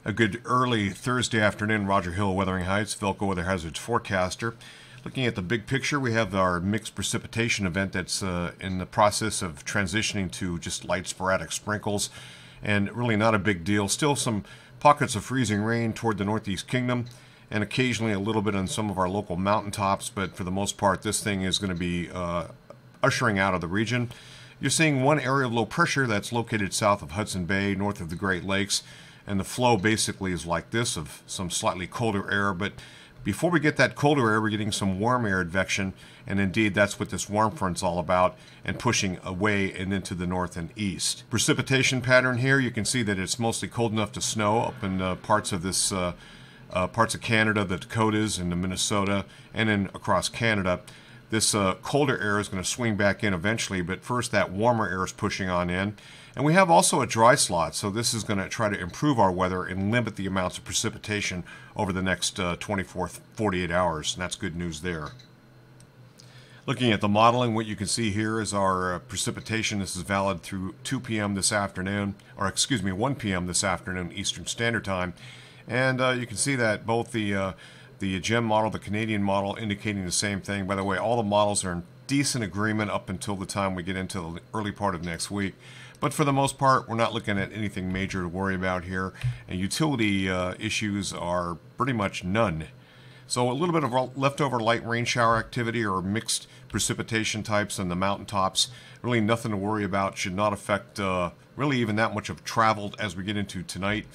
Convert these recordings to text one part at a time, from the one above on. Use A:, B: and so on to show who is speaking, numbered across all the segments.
A: A good early Thursday afternoon, Roger Hill, Wuthering Heights, VELCO Weather Hazards Forecaster. Looking at the big picture, we have our mixed precipitation event that's in the process of transitioning to just light sporadic sprinkles, and really not a big deal. Still some pockets of freezing rain toward the Northeast Kingdom, and occasionally a little bit on some of our local mountaintops, but for the most part, this thing is going to be ushering out of the region. You're seeing one area of low pressure that's located south of Hudson Bay, north of the Great Lakes, and the flow basically is like this, of some slightly colder air. But before we get that colder air, we're getting some warm air advection, and indeed that's what this warm front's all about, and pushing away and into the north and east. Precipitation pattern here, you can see that it's mostly cold enough to snow up in parts of this parts of Canada, the Dakotas, and the Minnesota, and then across Canada. This colder air is going to swing back in eventually, but first that warmer air is pushing on in. And we have also a dry slot, so this is going to try to improve our weather and limit the amounts of precipitation over the next 48 hours, and that's good news there. Looking at the modeling, what you can see here is our precipitation. This is valid through 2 p.m. this afternoon, or excuse me, 1 p.m. this afternoon Eastern Standard Time. And you can see that both the GEM model, the Canadian model, indicating the same thing. By the way, all the models are in decent agreement up until the time we get into the early part of next week. But for the most part, we're not looking at anything major to worry about here. And utility issues are pretty much none. So a little bit of leftover light rain shower activity or mixed precipitation types on the mountaintops. Really nothing to worry about. Should not affect really even that much of travel as we get into tonight.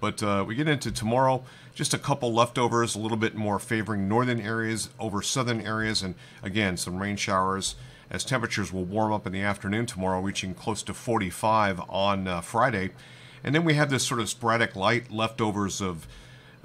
A: But we get into tomorrow, just a couple leftovers, a little bit more favoring northern areas over southern areas, and again, some rain showers as temperatures will warm up in the afternoon tomorrow, reaching close to 45 on Friday. And then we have this sort of sporadic light leftovers of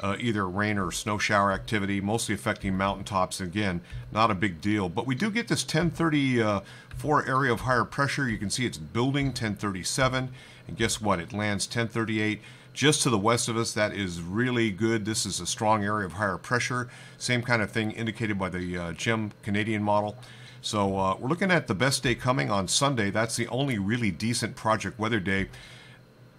A: either rain or snow shower activity, mostly affecting mountaintops. Again, not a big deal. But we do get this 1034 area of higher pressure. You can see it's building 1037. And guess what? It lands 1038. Just to the west of us. That is really good. This is a strong area of higher pressure. Same kind of thing indicated by the GEM Canadian model. So we're looking at the best day coming on Sunday. That's the only really decent project weather day.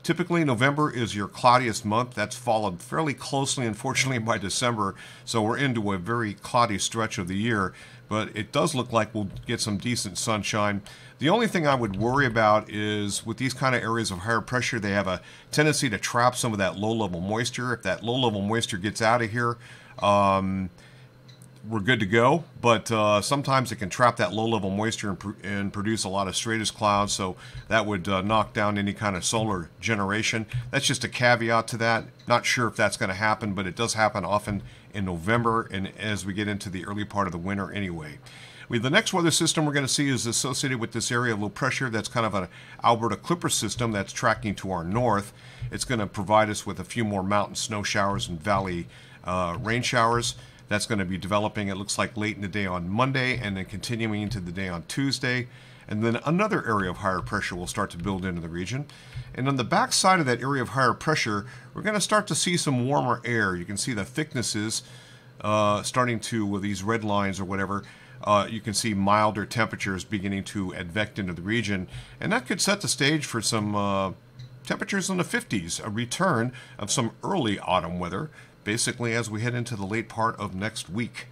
A: Typically, November is your cloudiest month. That's followed fairly closely, unfortunately, by December. So we're into a very cloudy stretch of the year. But it does look like we'll get some decent sunshine. The only thing I would worry about is with these kind of areas of higher pressure, they have a tendency to trap some of that low-level moisture. If that low-level moisture gets out of here, we're good to go, but sometimes it can trap that low-level moisture and produce a lot of stratus clouds, so that would knock down any kind of solar generation. That's just a caveat to that. Not sure if that's going to happen, but it does happen often in November and as we get into the early part of the winter anyway. The next weather system we're going to see is associated with this area of low pressure. That's kind of an Alberta Clipper system that's tracking to our north. It's going to provide us with a few more mountain snow showers and valley rain showers. That's going to be developing, it looks like, late in the day on Monday and then continuing into the day on Tuesday. And then another area of higher pressure will start to build into the region. And on the back side of that area of higher pressure, we're going to start to see some warmer air. You can see the thicknesses starting to, with these red lines or whatever, you can see milder temperatures beginning to advect into the region. And that could set the stage for some temperatures in the 50s, a return of some early autumn weather, basically as we head into the late part of next week.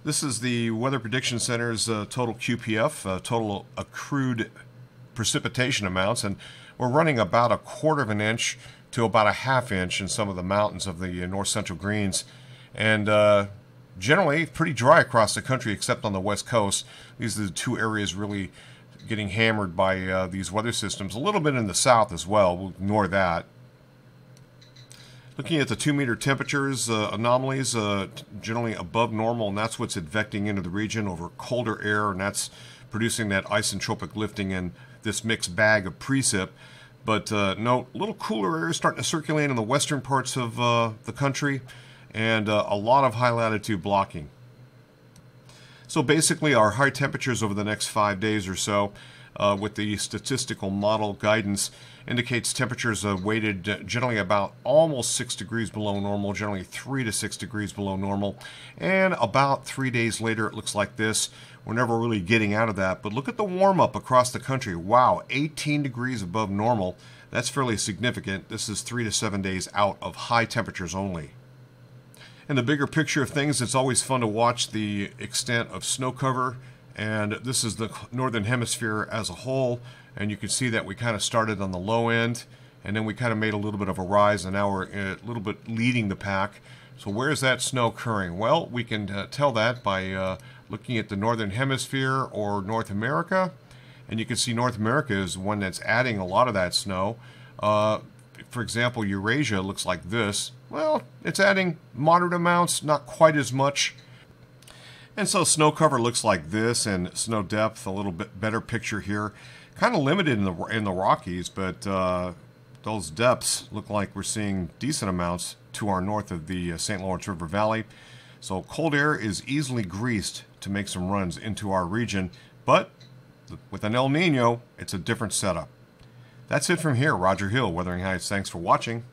A: This is the Weather Prediction Center's total QPF, total accrued precipitation amounts, and we're running about 1/4 inch to about 1/2 inch in some of the mountains of the north central greens, and generally pretty dry across the country except on the west coast. These are the two areas really getting hammered by these weather systems. A little bit in the south as well, we'll ignore that. Looking at the 2-meter temperatures, anomalies generally above normal, and that's what's advecting into the region over colder air, and that's producing that isentropic lifting in this mixed bag of PRECIP. But note, a little cooler air is starting to circulate in the western parts of the country, and a lot of high latitude blocking. So basically our high temperatures over the next 5 days or so with the statistical model guidance indicates temperatures weighted generally about almost 6 degrees below normal, generally 3 to 6 degrees below normal. And about 3 days later it looks like this. We're never really getting out of that. But look at the warm up across the country. Wow, 18 degrees above normal. That's fairly significant. This is 3 to 7 days out of high temperatures only. In the bigger picture of things, it's always fun to watch the extent of snow cover, and this is the northern hemisphere as a whole, and you can see that we kind of started on the low end, and then we kind of made a little bit of a rise, and now we're a little bit leading the pack. So where is that snow occurring? Well, we can tell that by looking at the northern hemisphere or North America, and you can see North America is one that's adding a lot of that snow. For example, Eurasia looks like this. Well, it's adding moderate amounts, not quite as much. And so snow cover looks like this, and snow depth, a little bit better picture here. Kind of limited in the Rockies, but those depths look like we're seeing decent amounts to our north of the St. Lawrence River Valley. So cold air is easily greased to make some runs into our region, but with an El Nino, it's a different setup. That's it from here. Roger Hill, Wuthering Heights. Thanks for watching.